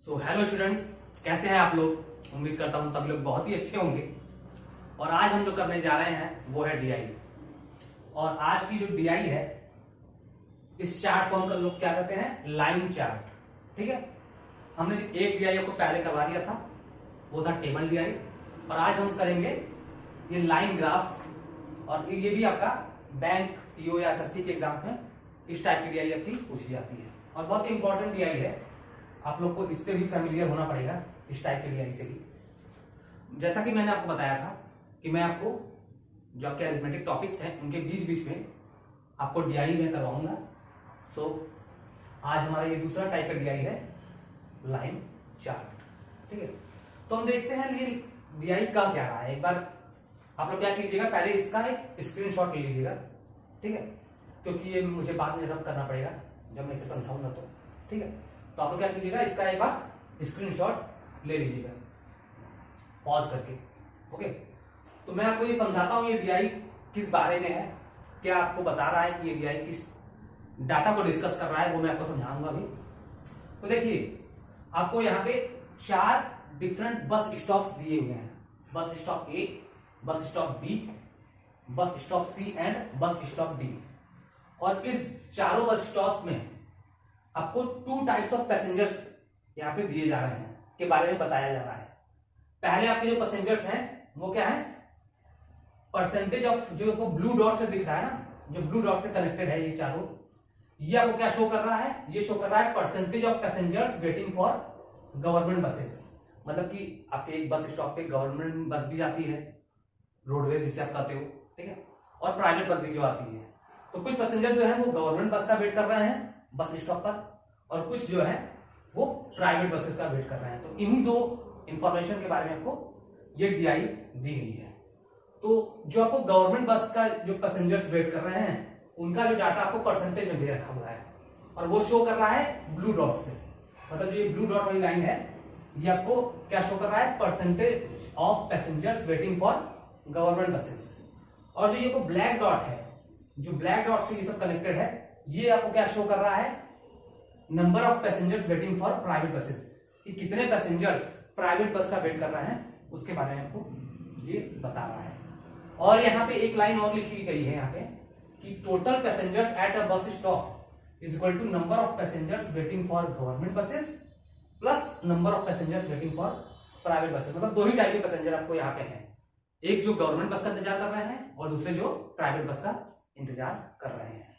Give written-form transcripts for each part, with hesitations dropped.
Hello students, कैसे हैं आप लोग। उम्मीद करता हूँ सब लोग बहुत ही अच्छे होंगे। और आज हम जो करने जा रहे हैं वो है डीआई। और आज की जो डीआई है, इस चार्ट को हम लोग क्या कहते हैं, लाइन चार्ट। ठीक है, हमने जो एक डीआई को पहले करवा दिया था वो था टेबल डीआई, और आज हम करेंगे ये लाइन ग्राफ। और ये भी आपका बैंक, पीओ या एसएससी के एग्जाम्स में इस टाइप की डीआई आपकी पूछी जाती है और बहुत ही इंपॉर्टेंट डीआई है। आप लोग को इससे भी फैमिलियर होना पड़ेगा, इस टाइप की डीआई से भी। जैसा कि मैंने आपको बताया था कि मैं आपको जो आपके अरिथमेटिक टॉपिक्स हैं उनके बीच बीच में आपको डीआई में करवाऊंगा। आज हमारा ये दूसरा टाइप का डीआई है, लाइन चार्ट। ठीक है, तो हम देखते हैं ये डीआई का क्या रहा है। एक बार आप लोग क्या कीजिएगा, पहले इसका एक स्क्रीनशॉट ले लीजिएगा। ठीक है, क्योंकि ये मुझे बाद में रब करना पड़ेगा जब मैं इसे समझाऊंगा तो। ठीक है, तो आप लोग क्या कीजिएगा, इसका एक बार स्क्रीनशॉट ले लीजिएगा पॉज करके। ओके, तो मैं आपको ये समझाता हूं ये डीआई किस बारे में है, क्या आपको बता रहा है कि ये डीआई किस डाटा को डिस्कस कर रहा है, वो मैं आपको समझाऊंगा अभी। तो देखिए, आपको यहाँ पे 4 डिफरेंट बस स्टॉप्स दिए हुए हैं। बस stop A, bus stop B, bus stop C and bus stop D. और इस चारों बस स्टॉप में आपको 2 टाइप्स ऑफ पैसेंजर्स यहाँ पे दिए जा रहे हैं, के बारे में बताया जा रहा है। पहले आपके जो पैसेंजर्स हैं वो क्या है, परसेंटेज ऑफ, जो आपको ब्लू डॉट से दिख रहा है ना, जो ब्लू डॉट से कनेक्टेड है ये चारों, ये आपको क्या शो कर रहा है, ये शो कर रहा है percentage of passengers waiting for government buses. मतलब कि आपके एक बस स्टॉप पे गवर्नमेंट बस भी जाती है, रोडवेज जिसे आप कहते हो। ठीक है, और प्राइवेट बस भी जो आती है। तो कुछ पैसेंजर जो है वो गवर्नमेंट बस का वेट कर रहे हैं बस स्टॉप पर, और कुछ जो है वो प्राइवेट बसेस का वेट कर रहे हैं। तो इन्हीं 2 इंफॉर्मेशन के बारे में आपको ये डीआई दी गई है। तो जो आपको गवर्नमेंट बस का जो पैसेंजर्स वेट कर रहे हैं उनका जो डाटा आपको परसेंटेज में दे रखा हुआ है, और वो शो कर रहा है ब्लू डॉट से। मतलब जो ये ब्लू डॉट वाली लाइन है ये आपको क्या शो कर रहा है, percentage of passengers waiting for government buses. और जो ये ब्लैक डॉट है, जो ब्लैक डॉट से ये सब कनेक्टेड है, ये आपको क्या शो कर रहा है, number of passengers waiting for private buses. कि कितने पैसेंजर्स प्राइवेट बस का वेट कर रहे हैं उसके बारे में आपको ये बता रहा है। और यहाँ पे एक लाइन और लिखी गई है यहाँ पे कि total passengers at a bus stop is equal to number of passengers waiting for government buses plus number of passengers waiting for private buses. मतलब 2 ही टाइप के पैसेंजर आपको यहाँ पे हैं, एक जो गवर्नमेंट बस का इंतजार कर रहे हैं और दूसरे जो प्राइवेट बस का इंतजार कर रहे हैं।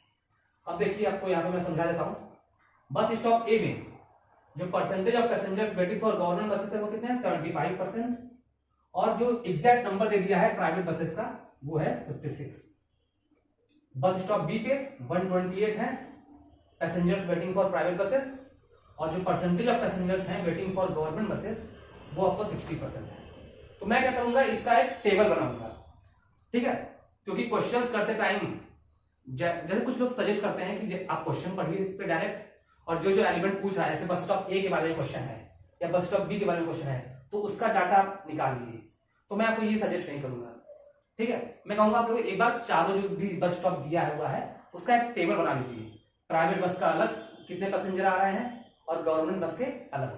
अब देखिए, आपको यहाँ पे मैं समझा देता हूं। बस स्टॉप ए में जो percentage of passengers waiting for government buses है वो कितने हैं, 75%। और जो एग्जैक्ट नंबर दे दिया है प्राइवेट बसेस का वो है 56। बस स्टॉप बी पे 128 है passengers waiting for private buses, और जो परसेंटेज ऑफ पैसेंजर्स हैं वेटिंग फॉर गवर्नमेंट बसेस वो आपको 60% है। तो मैं क्या करूंगा, इसका एक टेबल बनाऊंगा। ठीक है, क्योंकि क्वेश्चंस करते टाइम जैसे कुछ लोग सजेस्ट करते हैं कि आप क्वेश्चन पढ़िए इस पे डायरेक्ट, और जो एलिमेंट पूछ रहा है, जैसे बस स्टॉप ए के बारे में क्वेश्चन है या बस स्टॉप बी के बारे में क्वेश्चन है, तो उसका डाटा आप निकाल लीजिए। तो मैं आपको ये सजेस्ट नहीं करूंगा। ठीक है, मैं कहूंगा आप लोग एक बार चारों जो भी बस स्टॉप दिया हुआ है उसका एक टेबल बना लीजिए। प्राइवेट बस का अलग कितने पैसेंजर आ रहे हैं और गवर्नमेंट बस के अलग।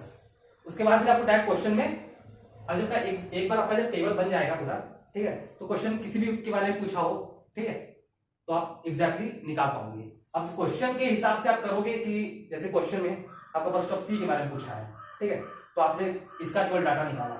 उसके बाद फिर आपको डायरेक्ट क्वेश्चन में, अब जब एक बार आपका जब टेबल बन जाएगा पूरा, ठीक है, तो क्वेश्चन किसी भी के बारे में पूछा हो, ठीक है, तो आप एग्जैक्टली निकाल पाओगे। अब क्वेश्चन के हिसाब से आप करोगे कि जैसे क्वेश्चन में आपको बस स्टॉप सी के बारे में पूछा है, ठीक है, तो आपने इसका केवल डाटा निकाला।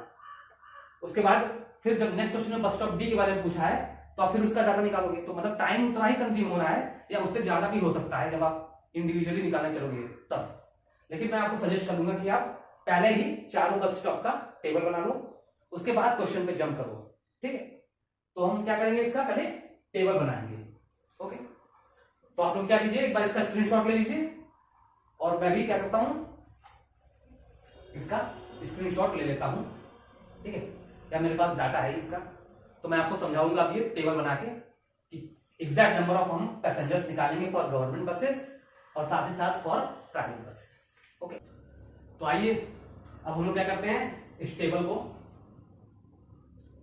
उसके बाद फिर जब नेक्स्ट क्वेश्चन में बस स्टॉप बी के बारे में पूछा है तो आप फिर उसका डाटा निकालोगे। तो मतलब टाइम उतना ही कंज्यूम होना है या उससे ज्यादा भी हो सकता है जब आप इंडिविजुअली निकालने चलोगे तब। लेकिन मैं आपको सजेस्ट करूंगा कि आप पहले ही चारों बस स्टॉप का टेबल बना लो, उसके बाद क्वेश्चन पे जंप करो। ठीक है, तो हम क्या करेंगे, इसका पहले टेबल बनाएंगे। ओके, तो आप लोग क्या कीजिए, एक बार इसका स्क्रीनशॉट ले लीजिए, और मैं भी क्या करता हूं, इसका स्क्रीनशॉट ले लेता हूं। ठीक है, या मेरे पास डाटा है इसका, तो मैं आपको समझाऊंगा अब ये टेबल बना के कि एग्जैक्ट नंबर ऑफ हम पैसेंजर्स निकालेंगे फॉर गवर्नमेंट बसेस और साथ ही साथ फॉर प्राइवेट बसेस। ओके, तो आइए अब हम लोग क्या करते हैं, इस टेबल को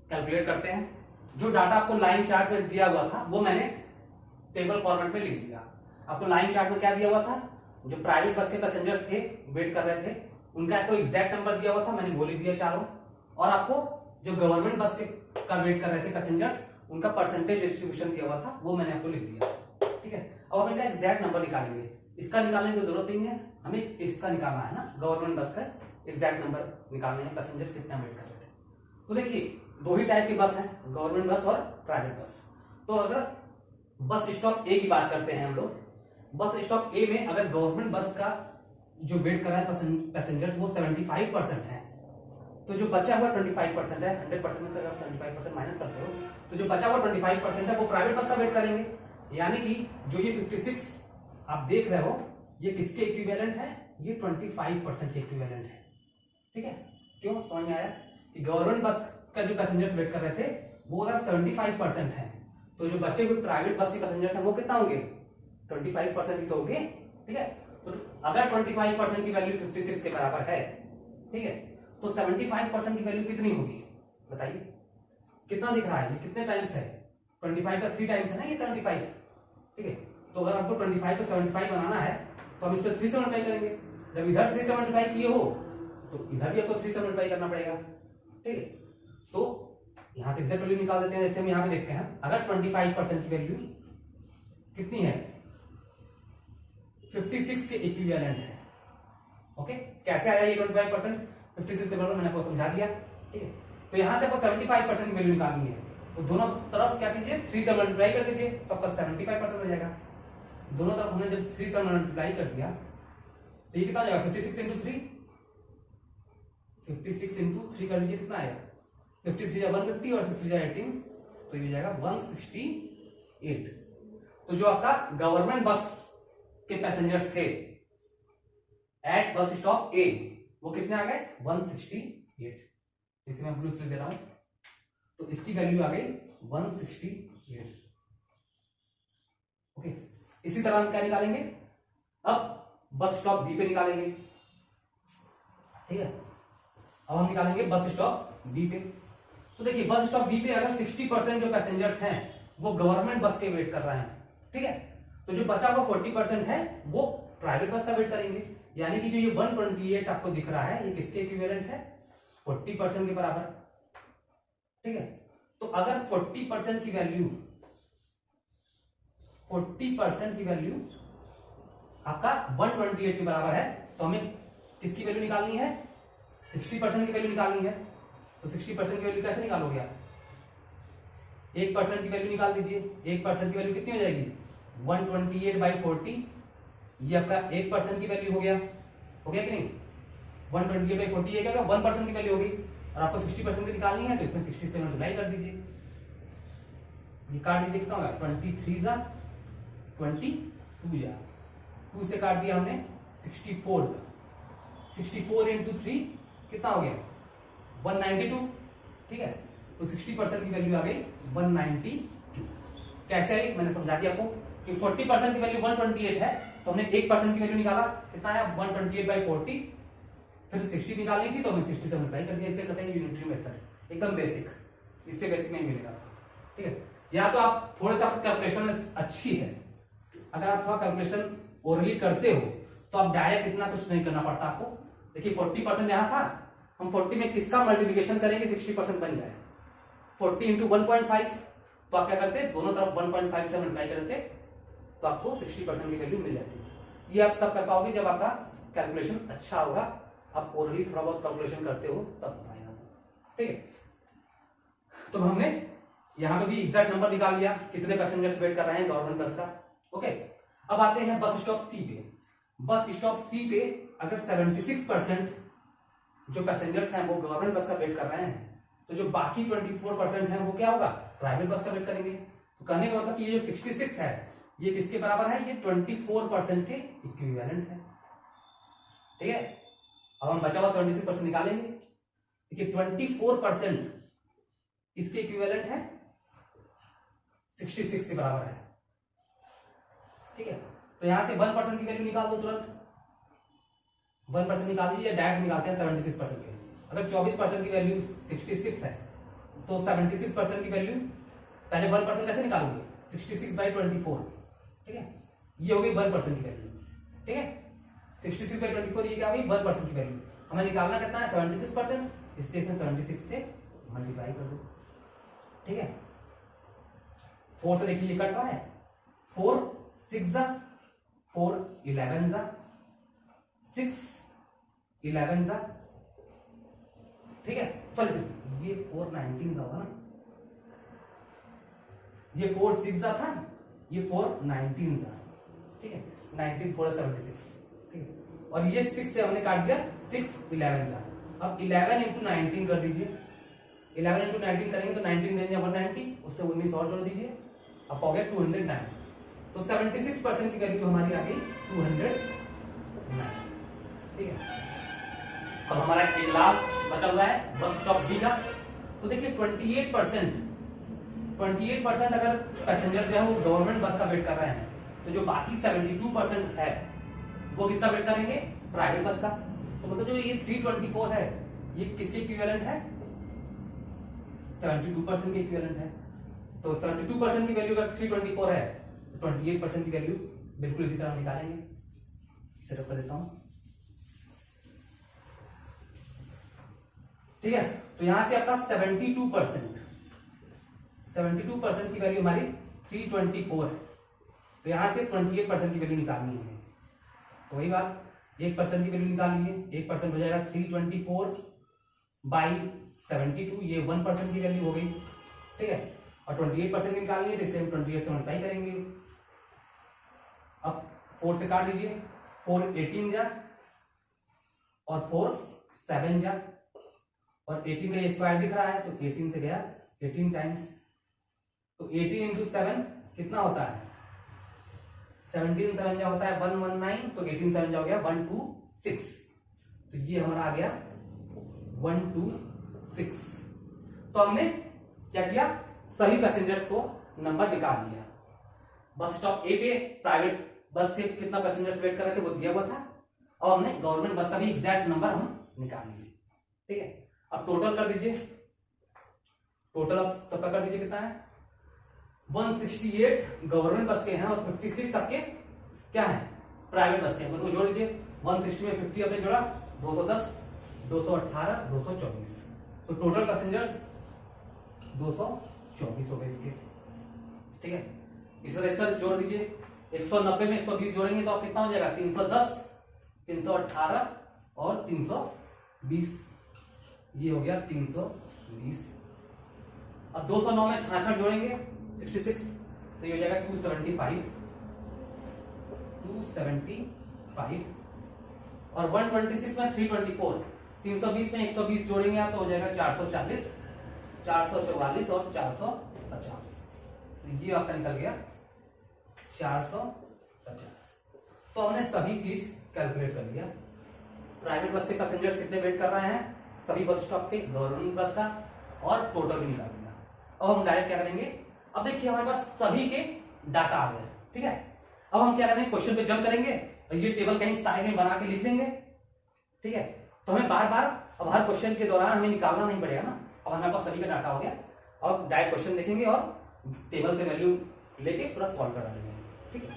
कैलकुलेट करते हैं। जो डाटा आपको लाइन चार्ट में दिया हुआ था वो मैंने टेबल फॉर्मेट में लिख दिया। आपको लाइन चार्ट में क्या दिया हुआ था, जो प्राइवेट बस के पैसेंजर्स थे वेट कर रहे थे उनका आपको एग्जैक्ट नंबर दिया हुआ था, मैंने बोल ही दिया चारों, और आपको जो गवर्नमेंट बस के का वेट कर रहे थे पैसेंजर्स, उनका परसेंटेज डिस्ट्रीब्यूशन दिया हुआ था, वो मैंने आपको लिख दिया। ठीक है, अब हम इनका एग्जैक्ट नंबर निकालेंगे। इसका निकालने की जरूरत नहीं है, हमें इसका निकालना है ना, गवर्नमेंट बस का एग्जैक्ट नंबर निकालने हैं, पैसेंजर्स कितना वेट कर रहे थे। तो देखिए दो ही टाइप की बस है, गवर्नमेंट बस और प्राइवेट बस। तो अगर बस स्टॉप ए की बात करते हैं हम लोग, बस स्टॉप ए में अगर गवर्नमेंट बस का जो वेट कर रहा है पैसेंजर्स वो 75% है, तो जो बचा हुआ 25% है, 100% में से अगर 75% माइनस करते हो तो जो बचा हुआ 25% है वो प्राइवेट बस का वेट करेंगे। यानी कि जो ये 56 आप देख रहे हो ये किसके इक्विवेलेंट है, ये 25% के इक्विवेलेंट है। ठीक है, क्यों समझ में आया कि गवर्नमेंट बस का जो पैसेंजर्स वेट कर रहे थे वो अगर 75% है, तो जो बचे हुए प्राइवेट बस के पैसेंजर्स हैं वो कितना होंगे, 25% ही तो होंगे। ठीक है, तो अगर 25% की वैल्यू 56 के बराबर है, ठीक है, तो 75% की वैल्यू कितनी होगी बताइए, कितना दिख रहा है, ये कितने टाइम्स है, 25 का 3 टाइम्स है ना ये 75। ठीक है, तो अगर आपको 25 को 75 बनाना है तो हम इस पर 3 से मल्टीप्लाई करेंगे। जब इधर 3 से मल्टीप्लाई किए हो तो इधर भी आपको 3 से मल्टीप्लाई करना पड़ेगा। ठीक है, तो यहां से एग्जैक्ट वैल्यू निकाल देते हैं। जैसे हम यहां पे देखते हैं, अगर 25% की वैल्यू कितनी है, 56 के इक्विवेलेंट है। ओके, कैसे आया ये 25%, 56 के बराबर मैंने आपको समझा दिया। ठीक है, तो यहां से आपको 75% की वैल्यू निकालनी है, तो दोनों तरफ क्या कीजिए, 3 से मल्टीप्लाई कर दीजिए, तो आपका 75% हो जाएगा। दोनों तरफ हमने जब 3 से मल्टीप्लाई कर दिया तो ये कितना हो जाएगा, 56 इंटू 3, 56 इंटू 3 कर लीजिए, कितना आएगा, 53 जा 150 और 6 जा 18, तो ये हो जाएगा 168। तो जो आपका गवर्नमेंट बस के पैसेंजर्स थे एट बस स्टॉप ए वो कितने आ गए, 168। इसे मैं ब्लू से दे रहा हूं, तो इसकी वैल्यू आ गई 168। ओके, इसी तरह हम क्या निकालेंगे, अब बस स्टॉप बी पे निकालेंगे। ठीक है, अब हम निकालेंगे बस स्टॉप बी पे। तो देखिए बस स्टॉप बी पे अगर 60% जो पैसेंजर्स हैं वो गवर्नमेंट बस के वेट कर रहे हैं, ठीक है, तो जो बचा हुआ 40% है वो प्राइवेट बस का वेट करेंगे। यानी कि जो ये 128 आपको दिख रहा है ये किसके इक्विवेलेंट है, 40% के बराबर। ठीक है, तो अगर 40% की वैल्यू, 40% की वैल्यू आपका 128 के बराबर है, तो हमें किसकी वैल्यू निकालनी है, 60% की वैल्यू निकालनी है। तो 60% की वैल्यू कैसे निकालोगे आप, 1% की वैल्यू निकाल दीजिए। 1% की वैल्यू कितनी हो जाएगी, 128/40, ये आपका 1% की वैल्यू हो गया कि नहीं, 128/40 क्या 1% की वैल्यू होगी, और आपको 60% की निकालनी है तो इसमें 60 से मल्टीप्लाई कर दीजिए, ये काट दीजिए, कितना होगा, 23 जा 22 जा 2 से काट दिया हमने, 64 जा 64 इंटू 3 कितना हो गया, 192। ठीक है, तो 60% की वैल्यू आ गई 192। कैसे आई मैंने समझा दिया आपको कि 40% की वैल्यू 128 है, तो हमने 1% की वैल्यू निकाला, कितना है 128/40, फिर 60 निकालनी थी तो हमने 60 से मल्टीप्लाई कर दिया। इसे कहते हैं यूनिटरी मेथड, एकदम बेसिक, इससे बेसिक नहीं मिलेगा। ठीक है, या तो आप थोड़ा सा कैलकुलेशन अच्छी है, अगर आप थोड़ा कैलकुलेशन ओरली करते हो तो आप डायरेक्ट इतना कुछ नहीं करना पड़ता आपको। देखिए 40% यहां था, हम 40 में किसका मल्टीप्लिकेशन करेंगे 60% बन जाए, 40 इंटू 1.5, तो आप क्या करते, दोनों तरफ 1.5 से मल्टीप्लाई करते तो आपको 60% की वैल्यू मिल जाती है। ये आप तब कर पाओगे जब आपका कैलकुलेशन अच्छा होगा, आप ऑलरेडी थोड़ा बहुत कैलकुलेशन करते हो तब आएगा। ठीक है, तो हमने यहां पे भी एग्जैक्ट नंबर निकाल लिया, कितने पैसेंजर्स वेट कर रहे हैं गवर्नमेंट बस का। ओके, अब आते हैं बस स्टॉप सी पे। बस स्टॉप सी पे अगर 76% जो पैसेंजर्स हैं वो गवर्नमेंट बस का वेट कर रहे हैं, तो जो बाकी 24% है वो क्या होगा, प्राइवेट बस का वेट करेंगे। तो कहने का मतलब कि ये जो 66 है ये किसके बराबर है, ये 24% के इक्विवेलेंट है। ठीक है, अब हम बचा हुआ 76% निकालेंगे। देखिए 24% इसके इक्विवेलेंट है 66 के बराबर है। ठीक है, तो यहां से 1% की वैल्यू निकाल दो तुरंत, 1% निकाल दीजिए, डायरेक्ट निकालते हैं 76% की। अगर 24% की वैल्यू 66 है तो 76% की वैल्यू पहले 1% कैसे निकालोगे, 66/24। ठीक है, ये हो गई 1% की वैल्यू। ठीक है, 66/24 ये क्या हो गई 1% की वैल्यू। हमें निकालना कितना है 76%, इसलिए इसमें 76 से मल्टीप्लाई कर दो। ठीक है, 4 से देखिए ये कट रहा है, 4 6 जा 4 11 जा 6 11 जा, ठीक है। सॉरी ये 4 19 जा होगा ना, ये 4 6 जा था, ये 4 19 जा, ठीक है। 19 4 76, ठीक है। और ये 6 से हमने काट दिया 6 11 जा। अब 11 इंटू 19 कर दीजिए, 11 इंटू 19 करेंगे तो 19 देंगे 190, उस पर 19 और जोड़ दीजिए, अब हो गया 209। तो 76% की वैल्यू हमारी आ गई 209, ठीक है। अब हमारा 1 लाख बचा हुआ है बस स्टॉप बी का। तो देखिए 28% अगर पैसेंजर जो है वो गवर्नमेंट बस का वेट कर रहे हैं, तो जो बाकी 72% है वो किसका वेट करेंगे, प्राइवेट बस का। तो मतलब जो ये 324 है ये किसके इक्विवेलेंट है, 72% के इक्विवेलेंट है। तो 72% की वैल्यू अगर 324 है तो 28% की वैल्यू बिल्कुल इसी तरह निकालेंगे। इसे रख कर देता हूं, ठीक है। तो यहां से आपका 72% की वैल्यू हमारी 324 है, तो यहां से 28% की वैल्यू निकालनी है। तो वही बात, 1% की वैल्यू निकाल लीजिए, 1% हो जाएगा 324 बाई 72, ये 1% की वैल्यू हो गई, ठीक है। और 28% निकालनी है तो इसलिए हम 28 से मल्टीप्लाई करेंगे। अब 4 से काट लीजिए, 4 18 जा और 4 7 जा, और 18 का ये स्क्वायर दिख रहा है तो 18 से गया 18 टाइम्स, तो 18 इंटू 7 कितना होता है, 17 7 जा होता है 119, तो 18 7 जा हो गया 126, तो ये हमारा आ गया 126। तो हमने क्या किया, सभी पैसेंजर्स को नंबर निकाल लिया। बस स्टॉप ए पे प्राइवेट बस के कितना पैसेंजर्स वेट कर रहे थे वो दिया हुआ था, और हमने गवर्नमेंट बस का भी एग्जैक्ट नंबर हम निकाल लिए, ठीक है। अब टोटल कर दीजिए, टोटल अब सबका कर दीजिए कितना है, 168 गवर्नमेंट बस के हैं और 56 आपके क्या है, प्राइवेट बस के हैं। मतलब जोड़ दीजिए, 160 में 50 आपने जोड़ा, 210 218 224, तो टोटल पैसेंजर्स 224 हो गए इसके, ठीक है। इस तरह इसका जोड़ दीजिए, 190 में 120 जोड़ेंगे तो आप कितना हो जाएगा, 310 318 और 320, ये हो गया 320। अब 209 में 66 जोड़ेंगे 66, तो ये हो जाएगा 275 और 126 में 324, 320 में 120 जोड़ेंगे आप तो हो जाएगा 440 444 और 450, तो ये आपका निकल गया 450। तो हमने सभी चीज कैलकुलेट कर लिया। प्राइवेट बस के पैसेंजर्स कितने वेट कर रहे हैं सभी बस स्टॉप पे, गवर्नमेंट बस का, और टोटल भी निकाल दिया। अब हम डायरेक्ट क्या करेंगे, अब देखिए हमारे पास सभी के डाटा आ गए, ठीक है। अब हम क्या करेंगे, क्वेश्चन पे जंप करेंगे और ये टेबल कहीं साइड में बना के लिख लेंगे, ठीक है। तो हमें बार बार अब हर क्वेश्चन के दौरान हमें निकालना नहीं पड़ेगा ना, अब हमारे पास सभी का डाटा हो गया। अब डायरेक्ट क्वेश्चन देखेंगे और टेबल से वैल्यू लेके पूरा सॉल्व करा लेंगे, ठीक है।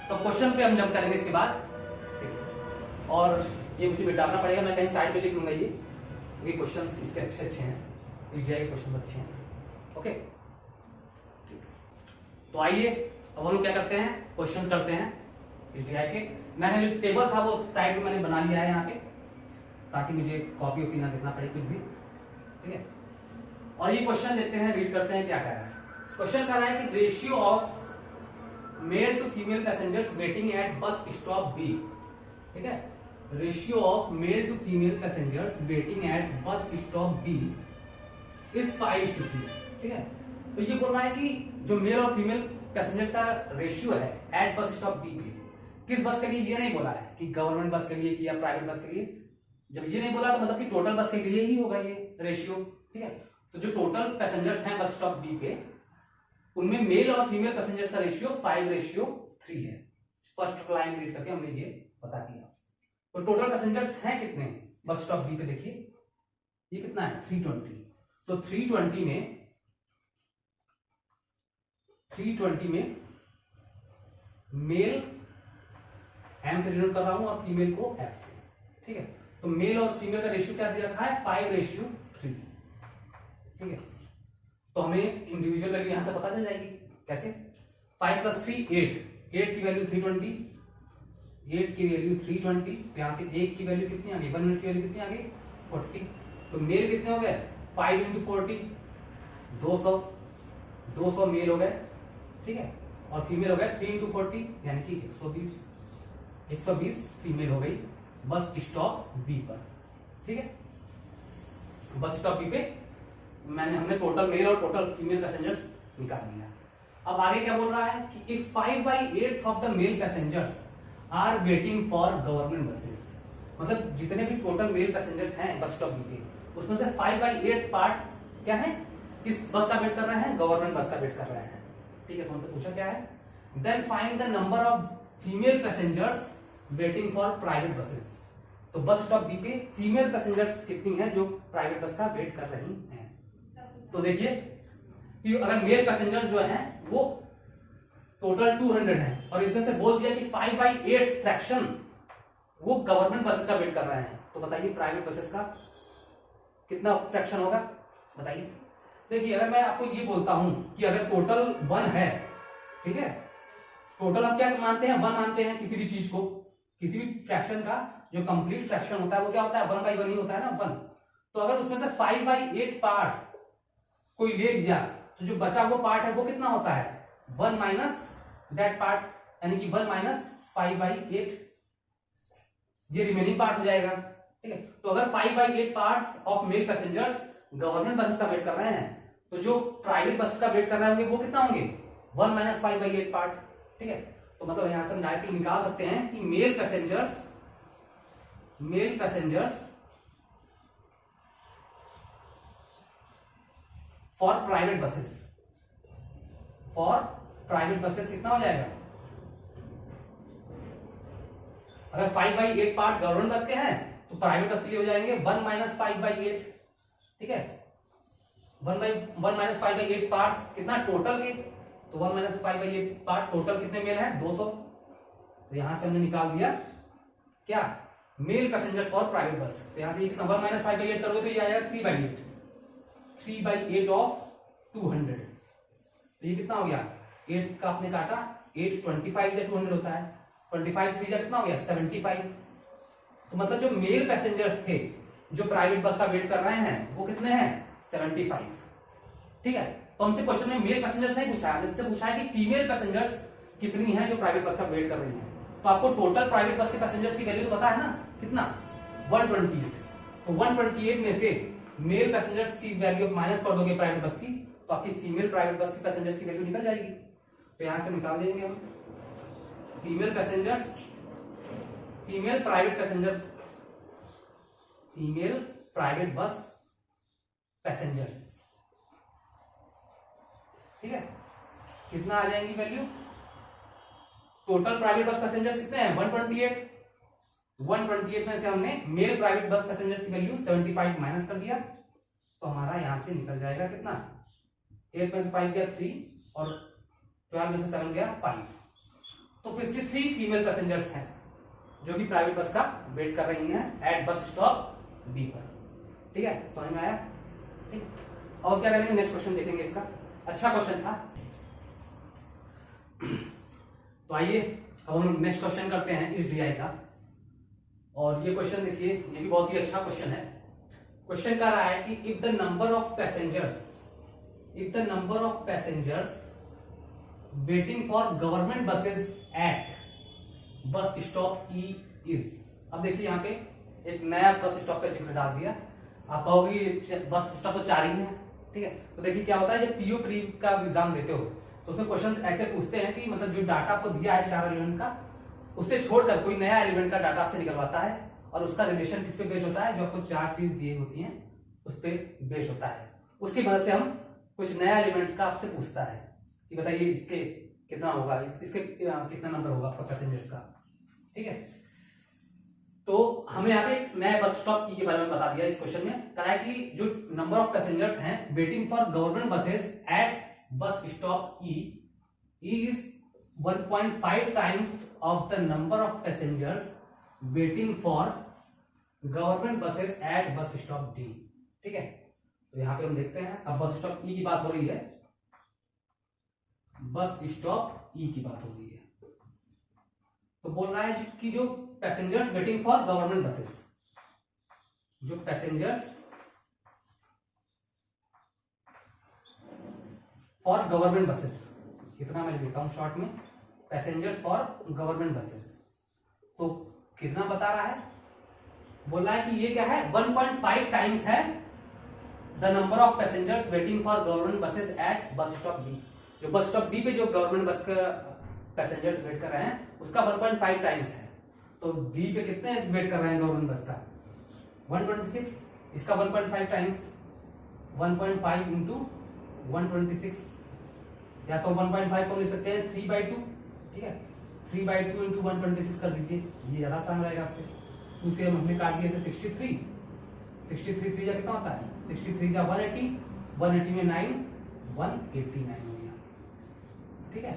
तो क्वेश्चन पे हम जंप करेंगे इसके बाद, और ये मुझे मिटाना पड़ेगा, मैं कहीं साइड पे लिख लूंगा ये क्वेश्चंस इसके अच्छे हैं, इस जगह के क्वेश्चन अच्छे हैं, ओके। तो आइए अब हम क्या करते हैं, क्वेश्चंस करते हैं इस DI के। मैंने जो टेबल था वो साइड में मैंने बना लिया है यहाँ पे, ताकि मुझे कॉपी वॉपी ना देखना पड़े कुछ भी, ठीक है। और ये क्वेश्चन देखते हैं, रीड करते हैं क्या कह रहा है। क्वेश्चन कह रहा है कि ratio of male to female passengers waiting at bus stop B, ठीक है। Ratio of male to female passengers waiting at bus stop B is 5:3, ठीक है। तो ये बोल रहा है कि जो मेल और फीमेल पैसेंजर्स का रेशियो है एट बस स्टॉप बी पे, किस बस के लिए, ये नहीं बोला है कि गवर्नमेंट बस के लिए कि या प्राइवेट बस के लिए। जब ये नहीं बोला तो मतलब कि टोटल बस के लिए ही होगा ये रेशियो, ठीक है। तो जो टोटल पैसेंजर्स हैं बस स्टॉप बी पे, उनमें मेल और फीमेल पैसेंजर्स का रेशियो 5:3 है। फर्स्ट लाइन रीड करके हमने ये पता किया। तो टोटल पैसेंजर्स हैं कितने बस स्टॉप बी पे, देखिए ये कितना है 320। तो 320 में मेल एम से डिनोट कर रहा हूं और फीमेल को एफ से, ठीक है। तो मेल और फीमेल का रेशियो क्या दे रखा है, 5:3। ठीक है, तो हमें इंडिविजुअल वैल्यू यहां से पता चल जाएगी। कैसे, 5 + 3 8, 8 की वैल्यू 320, 8 की वैल्यू 320, तो यहां से 1 की वैल्यू कितनी आ गई, 1 यूनिट की वैल्यू कितनी आ गई, 40। तो मेल कितने हो गए, 5 × 40 200 मेल हो गए। ठीक है, और फीमेल हो गए 3 × 40 यानी कि 120 फीमेल हो गई बस स्टॉप बी पर। ठीक है, बस स्टॉप बी पे हमने टोटल मेल और टोटल फीमेल पैसेंजर्स निकाल लिया। अब आगे क्या बोल रहा है कि if 5/8 of the male passengers are waiting for government buses, मतलब जितने भी टोटल मेल पैसेंजर्स हैं बस स्टॉप बी के, उसमें से 5/8 पार्ट क्या है, किस बस का वेट कर रहे हैं, गवर्नमेंट बस का वेट कर रहे हैं। ठीक है, तो हमसे पूछा क्या है, then find the number of female passengers waiting for private buses. तो बस स्टॉप बी पे फीमेल पैसेंजर्स कितनी हैं जो प्राइवेट बस का वेट कर रही हैं। तो देखिए कि अगर मेल पैसेंजर जो हैं वो टोटल 200 हैं और इसमें से बोल दिया कि 5/8 फ्रैक्शन वो गवर्नमेंट बसेस का वेट कर रहे हैं, तो बताइए प्राइवेट बसेस का कितना फ्रैक्शन होगा, बताइए। देखिए अगर मैं आपको ये बोलता हूं कि अगर टोटल 1 है, ठीक है, टोटल हम क्या मानते हैं, 1 मानते हैं किसी भी चीज को, किसी भी फ्रैक्शन का जो कंप्लीट फ्रैक्शन होता है वो क्या होता है, 1/1 ही होता है ना, 1। तो अगर उसमें से 5/8 पार्ट कोई ले लिया तो जो बचा हुआ पार्ट है वो कितना होता है, 1 माइनस दैट पार्ट, यानी कि 1 माइनस 5/8, ये रिमेनिंग पार्ट हो जाएगा। ठीक है, तो अगर 5/8 part of male passengers government buses का वेट कर रहे हैं तो जो प्राइवेट बस का वेट कर रहे होंगे वो कितना होंगे, 1 माइनस 5/8 पार्ट। ठीक है, तो मतलब यहां से हम डायरेक्टली निकाल सकते हैं कि male passengers for private buses कितना हो जाएगा, अगर 5/8 पार्ट गवर्नमेंट बस के हैं तो प्राइवेट बस के लिए हो जाएंगे 1 माइनस 5/8। ठीक है, 1 माइनस 5/8 पार्ट कितना टोटल के, तो 1 माइनस 5/8 पार्ट टोटल कितने मेल हैं, 200। तो यहां से हमने निकाल दिया क्या, मेल पैसेंजर्स फॉर प्राइवेट बस। तो यहां से ये कितना, 1 माइनस 5/8 करोगे तो ये आएगा 3/8 ऑफ 200। तो ये कितना हो गया, 8 का आपने काटा, 8 25 से 200 होता है, 25 3 कितना हो गया, 75। तो मतलब जो मेल पैसेंजर्स थे जो प्राइवेट बस का वेट कर रहे हैं वो कितने हैं, 75। ठीक है, तो हमसे क्वेश्चन में मेल पैसेंजर्स नहीं पूछा है, हमसे पूछा है कि फीमेल पैसेंजर्स कितनी हैं जो प्राइवेट बस का वेट कर रही हैं। तो आपको टोटल प्राइवेट बस के पैसेंजर्स की वैल्यू तो पता है ना, कितना, 128। तो 128 में से मेल पैसेंजर्स की वैल्यू माइनस कर दोगे प्राइवेट बस की, तो आपकी फीमेल प्राइवेट बस के पैसेंजर्स की वैल्यू निकल जाएगी। तो यहां से निकाल देंगे हम फीमेल प्राइवेट बस पैसेंजर्स। ठीक है, कितना आ जाएंगी value, total private bus passengers कितने हैं, 128 में से हमने मेल प्राइवेट बस पैसेंजर्स की वैल्यू 75 माइनस कर दिया, तो हमारा यहां से निकल जाएगा कितना, 8 में से 5 गया 3 और 12 में से 7 गया 5। तो 53 फीमेल पैसेंजर्स हैं जो कि प्राइवेट बस का वेट कर रही हैं एट बस स्टॉप बी पर। ठीक है, समझ में आया। ठीक, और क्या करेंगे, नेक्स्ट क्वेश्चन देखेंगे इसका, अच्छा क्वेश्चन था। तो आइए अब हम नेक्स्ट क्वेश्चन करते हैं इस डीआई का। और ये क्वेश्चन देखिए, ये भी बहुत ही अच्छा क्वेश्चन है। क्वेश्चन कह रहा है कि if the number of passengers waiting for government buses at bus stop E is. अब देखिए यहाँ पे एक नया बस स्टॉप का जिक्र डाल दिया। आप कहोगे बस स्टॉप तो 4 ही है, ठीक है। तो देखिए क्या होता है, जब पीओ प्री का एग्जाम देते हो तो उसमें क्वेश्चंस ऐसे पूछते हैं कि मतलब जो डाटा आपको दिया है 4 एलिमेंट का, उससे छोड़कर कोई नया एलिमेंट का डाटा आपसे निकलवाता है और उसका रिलेशन किस पे बेस्ड होता है, जो आपको 4 चीज दी होती हैं उस पे बेस्ड होता है। उसकी मदद से हम कुछ नया एलिमेंट्स का आपसे पूछता है कि बताइए इसके कितना होगा, इसके कितना नंबर होगा आपका पैसेंजर्स का। ठीक है, तो हमें यहाँ पे एक नया बस स्टॉप ई के बारे में बता दिया। इस क्वेश्चन में कहा है कि जो नंबर ऑफ पैसेंजर्स हैं waiting for government buses at bus stop E is 1.5 times of the number of passengers waiting for government buses at bus stop D. ठीक है, तो यहां पे हम देखते हैं, अब बस स्टॉप ई की बात हो रही है, बस स्टॉप ई की बात हो रही है। तो बोल रहा है कि जो passengers waiting for government buses, जो पैसेंजर्स फॉर गवर्नमेंट बसेस, इतना मैं लिखता हूं शॉर्ट में, पैसेंजर्स फॉर गवर्नमेंट बसेस। तो कितना बता रहा है, बोल रहा है कि ये क्या है, 1.5 टाइम्स है the number of passengers waiting for government buses at bus stop D. जो बस स्टॉप डी पे जो गवर्नमेंट बस का पैसेंजर्स वेट कर रहे हैं उसका 1.5 टाइम्स है। तो डी पे कितने वेट कर रहे हैं गवर्नमेंट बस का, 126, इसका 1.5 टाइम्स, 1.5 इंटू 126, या तो 1.5 को लिख सकते हैं 3/2। ठीक है, 3/2 इंटू 126 कर दीजिए, ये ज्यादा आसान रहेगा आपसे। 2 से हमने काट दिया 63, 63 3 कितना होता है, 63 जा 180, 180 में 9, 189 हो गया। ठीक है,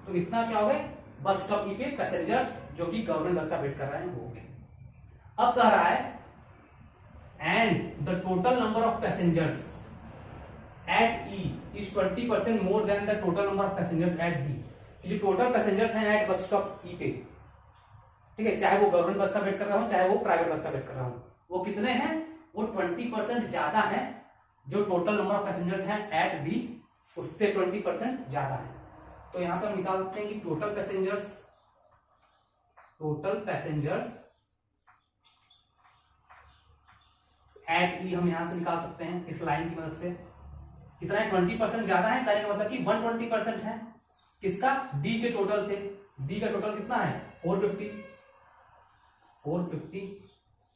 तो इतना क्या हो गए, बस स्टॉप ई पे पैसेंजर्स जो कि गवर्नमेंट बस का वेट कर रहे हैं वो हो गए। अब कह रहा है and the total number of passengers at E is 20% more than the total number of passengers at D. जो टोटल पैसेंजर्स हैं एट बस स्टॉप ई पे, ठीक है, चाहे वो गवर्नमेंट बस का वेट कर रहा हूं चाहे वो प्राइवेट बस का वेट कर रहा हूं, वो कितने हैं, वो 20% ज्यादा है जो टोटल नंबर ऑफ पैसेंजर्स हैं एट डी, उससे 20% ज्यादा है। तो यहां पर हम निकाल सकते हैं कि टोटल पैसेंजर्स एट ई हम यहां से निकाल सकते हैं इस लाइन की मदद से, कितना है, 20% ज्यादा है, कहने का मतलब कि 120% है किसका, डी के टोटल से। डी का टोटल कितना है, 450।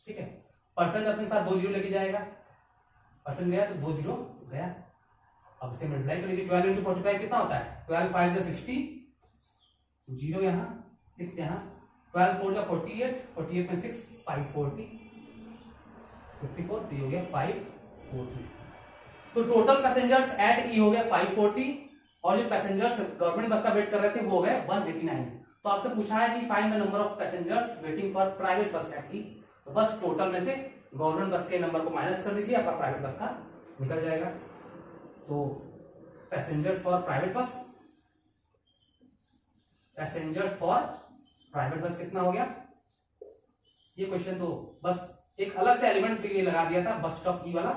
ठीक है, परसेंट अपने साथ 2 जीरो लेके जाएगा, परसेंट गया तो 2 जीरो गया। अब से मल्टीप्लाई कर लीजिए, 12 इंटू 45 कितना होता है, 12 5 जा 60, 0 यहाँ 6 यहाँ, 12 4 जा 48, 48 में 6 540, 54, तो ये हो गया 540। तो टोटल पैसेंजर्स एट ई हो गया 540 और जो पैसेंजर्स गवर्नमेंट बस का वेट कर रहे थे वो हो गए 189। तो आपसे पूछा है कि find the number of passengers waiting for private bus at E. तो बस टोटल में से गवर्नमेंट बस के नंबर को माइनस कर दीजिए, आपका प्राइवेट बस का निकल जाएगा। तो पैसेंजर्स फॉर प्राइवेट बस कितना हो गया, ये क्वेश्चन तो बस एक अलग से एलिमेंट ये लगा दिया था बस स्टॉप ई वाला,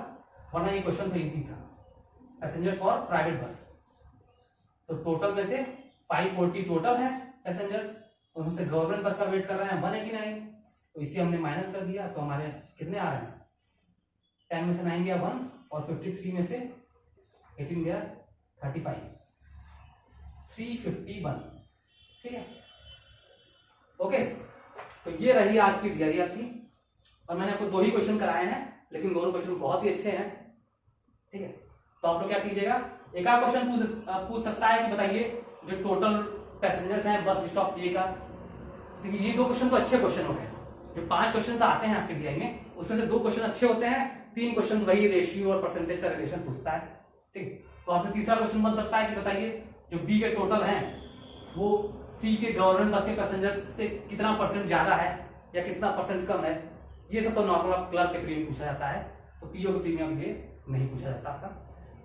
वरना ये क्वेश्चन तो इजी था। पैसेंजर्स फॉर प्राइवेट बस, तो टोटल में से 540 टोटल है पैसेंजर्स, उनसे गवर्नमेंट बस का वेट कर रहे हैं 189, तो इसे हमने माइनस कर दिया, तो हमारे कितने आ रहे हैं, 10 में से 9 गया 1 और 53 में से 18 गया 35, 351। ठीक है, ओके। तो ये रही आज की तैयारी आपकी, और मैंने आपको 2 ही क्वेश्चन कराए हैं, लेकिन दोनों क्वेश्चन बहुत ही अच्छे हैं। ठीक है, तो आप लोग क्या कीजिएगा, एक आध क्वेश्चन पूछ सकता है कि बताइए जो टोटल पैसेंजर्स हैं बस स्टॉप ए का। देखिए ये 2 क्वेश्चन तो अच्छे क्वेश्चन हो गए, जो 5 क्वेश्चन आते हैं आपके डीआई में उसमें से 2 क्वेश्चन अच्छे होते हैं, 3 क्वेश्चन वही रेशियो और परसेंटेज का रिलेशन पूछता है। ठीक, तो आपसे तीसरा क्वेश्चन बन सकता है कि बताइए जो बी के टोटल हैं वो सी के गवर्नमेंट बस के पैसेंजर्स से कितना परसेंट ज्यादा है या कितना परसेंट कम है। ये सब तो नॉर्मल क्लर्क के प्रीमियम पूछा जाता है, तो पीओ के प्रीमियम ये नहीं पूछा जाता आपका।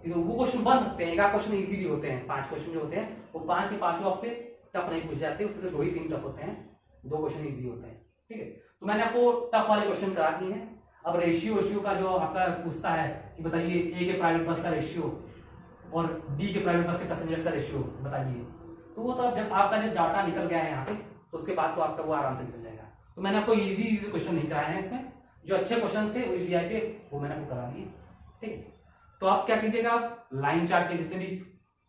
तो वो क्वेश्चन बन सकते हैं, एक आध क्वेश्चन इजी भी होते हैं, 5 क्वेश्चन जो होते हैं वो 5 के 5 आपसे टफ नहीं पूछे जाते, उसमें से 2 ही 3 टफ होते हैं, 2 क्वेश्चन इजी होते हैं। ठीक है, तो मैंने आपको टफ वाले क्वेश्चन करा दिए हैं। अब रेशियो का जो आपका पूछता है कि बताइए ए के प्राइवेट बस का रेशियो और डी के प्राइवेट बस के पैसेंजर्स का रेशियो बताइए, तो वो तो जब आपका जब डाटा निकल गया है यहाँ पे तो उसके बाद तो आपका वो आराम से निकल जाएगा। तो मैंने आपको इजी क्वेश्चन नहीं कराए हैं इसमें, जो अच्छे क्वेश्चन थे इस डीआई पे वो मैंने आपको करा दिए। ठीक है, तो आप क्या कीजिएगा, आप लाइन चार्ट के जितने भी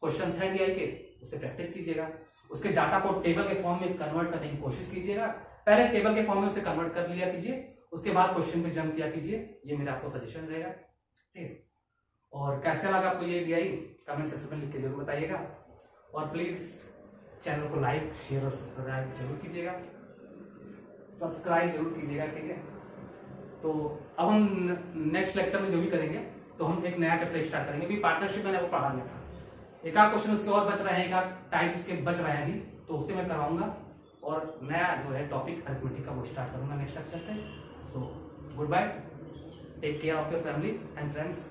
क्वेश्चंस हैं डीआई के उससे प्रैक्टिस कीजिएगा, उसके डाटा को टेबल के फॉर्म में कन्वर्ट करने की कोशिश कीजिएगा। पहले टेबल के फॉर्म में उसे कन्वर्ट कर लिया कीजिए, उसके बाद क्वेश्चन पे जंप किया कीजिए, ये मेरा आपको सजेशन रहेगा। ठीक है, और कैसा लगा आपको ये डीआई कमेंट सेक्शन में लिख के जरूर बताइएगा, और प्लीज चैनल को लाइक शेयर और सब्सक्राइब जरूर कीजिएगा, सब्सक्राइब जरूर कीजिएगा। ठीक है, तो अब हम नेक्स्ट लेक्चर में जो भी करेंगे तो हम एक नया चैप्टर स्टार्ट करेंगे, क्योंकि पार्टनरशिप मैंने आपको पढ़ा दिया था, एक आध क्वेश्चन उसके और बच रहे हैं, एक आध टाइप उसके बच रहे हैं अभी, तो उसे मैं करवाऊंगा और नया जो है टॉपिक अरिथमेटिक का वो स्टार्ट करूंगा नेक्स्ट लेक्चर से। So good bye, take care of your family and friends.